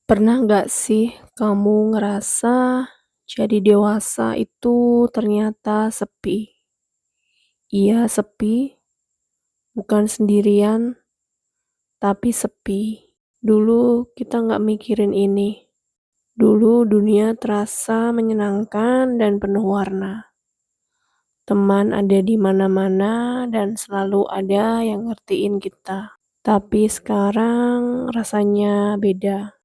Pernah nggak sih kamu ngerasa jadi dewasa itu ternyata sepi? Iya sepi, bukan sendirian, tapi sepi. Dulu kita nggak mikirin ini. Dulu dunia terasa menyenangkan dan penuh warna. Teman ada di mana-mana dan selalu ada yang ngertiin kita. Tapi sekarang rasanya beda.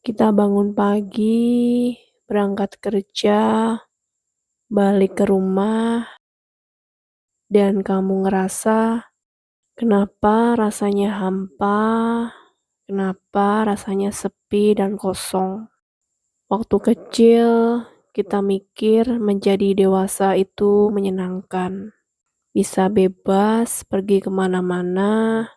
Kita bangun pagi, berangkat kerja, balik ke rumah, dan kamu ngerasa kenapa rasanya hampa, kenapa rasanya sepi dan kosong. Waktu kecil, kita mikir menjadi dewasa itu menyenangkan. Bisa bebas pergi kemana-mana,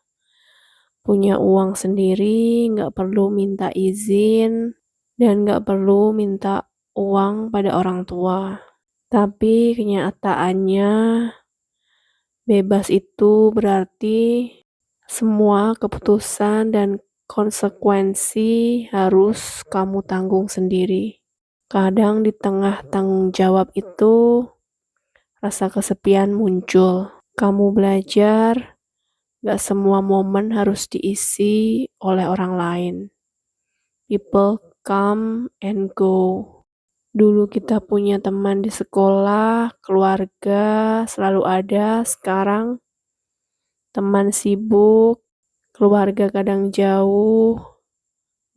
punya uang sendiri, nggak perlu minta izin, dan nggak perlu minta uang pada orang tua. Tapi kenyataannya, bebas itu berarti semua keputusan dan konsekuensi harus kamu tanggung sendiri. Kadang di tengah tanggung jawab itu, rasa kesepian muncul. Kamu belajar, gak semua momen harus diisi oleh orang lain. People come and go. Dulu kita punya teman di sekolah, keluarga selalu ada. Sekarang teman sibuk, keluarga kadang jauh,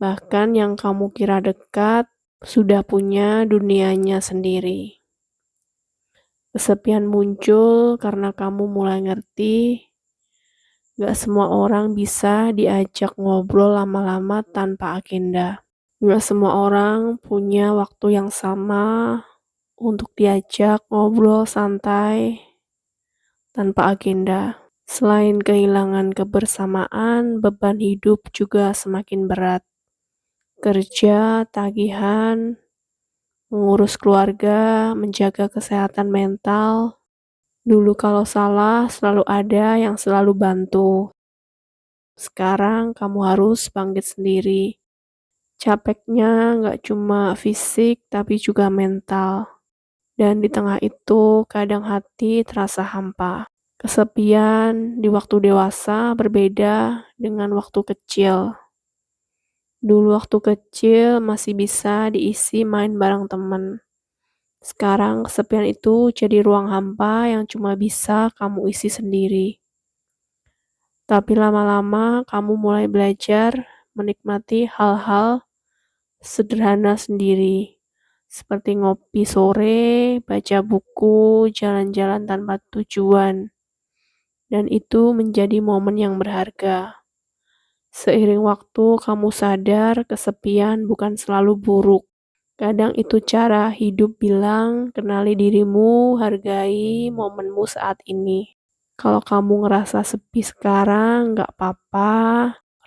bahkan yang kamu kira dekat sudah punya dunianya sendiri. Kesepian muncul karena kamu mulai ngerti, gak semua orang bisa diajak ngobrol lama-lama tanpa agenda. Gak semua orang punya waktu yang sama untuk diajak ngobrol santai tanpa agenda. Selain kehilangan kebersamaan, beban hidup juga semakin berat. Kerja, tagihan, mengurus keluarga, menjaga kesehatan mental. Dulu kalau salah, selalu ada yang selalu bantu. Sekarang kamu harus bangkit sendiri. Capeknya nggak cuma fisik, tapi juga mental. Dan di tengah itu, kadang hati terasa hampa. Kesepian di waktu dewasa berbeda dengan waktu kecil. Dulu waktu kecil masih bisa diisi main bareng teman. Sekarang kesepian itu jadi ruang hampa yang cuma bisa kamu isi sendiri. Tapi lama-lama kamu mulai belajar menikmati hal-hal sederhana sendiri. Seperti ngopi sore, baca buku, jalan-jalan tanpa tujuan. Dan itu menjadi momen yang berharga. Seiring waktu, kamu sadar kesepian bukan selalu buruk. Kadang itu cara hidup bilang, kenali dirimu, hargai momenmu saat ini. Kalau kamu ngerasa sepi sekarang, gak apa-apa.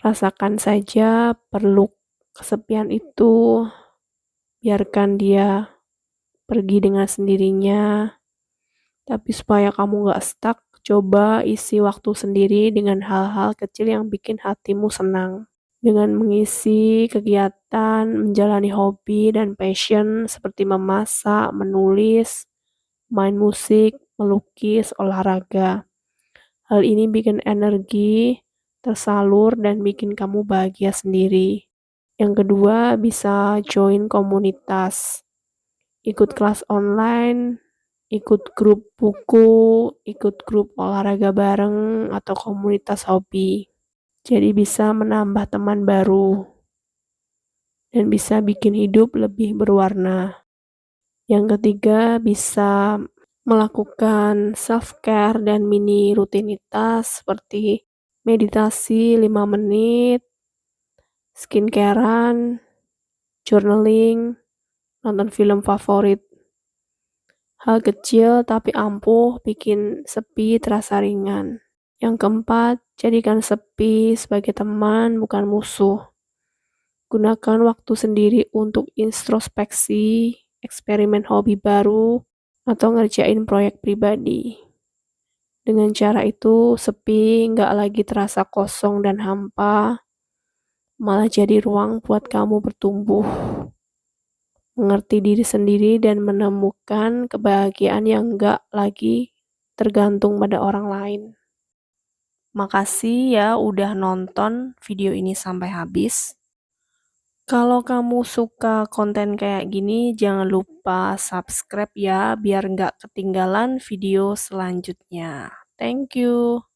Rasakan saja, perlu kesepian itu. Biarkan dia pergi dengan sendirinya. Tapi supaya kamu gak stuck, coba isi waktu sendiri dengan hal-hal kecil yang bikin hatimu senang. Dengan mengisi kegiatan, menjalani hobi dan passion seperti memasak, menulis, main musik, melukis, olahraga. Hal ini bikin energi tersalur dan bikin kamu bahagia sendiri. Yang kedua, bisa join komunitas. Ikut kelas online, ikut grup buku, ikut grup olahraga bareng, atau komunitas hobi. Jadi bisa menambah teman baru dan bisa bikin hidup lebih berwarna. Yang ketiga, bisa melakukan self-care dan mini rutinitas seperti meditasi 5 menit, skincarean, journaling, nonton film favorit. Hal kecil tapi ampuh bikin sepi terasa ringan. Yang keempat, jadikan sepi sebagai teman bukan musuh. Gunakan waktu sendiri untuk introspeksi, eksperimen hobi baru, atau ngerjain proyek pribadi. Dengan cara itu, sepi nggak lagi terasa kosong dan hampa, malah jadi ruang buat kamu bertumbuh, mengerti diri sendiri dan menemukan kebahagiaan yang nggak lagi tergantung pada orang lain. Makasih ya udah nonton video ini sampai habis. Kalau kamu suka konten kayak gini, jangan lupa subscribe ya, biar nggak ketinggalan video selanjutnya. Thank you.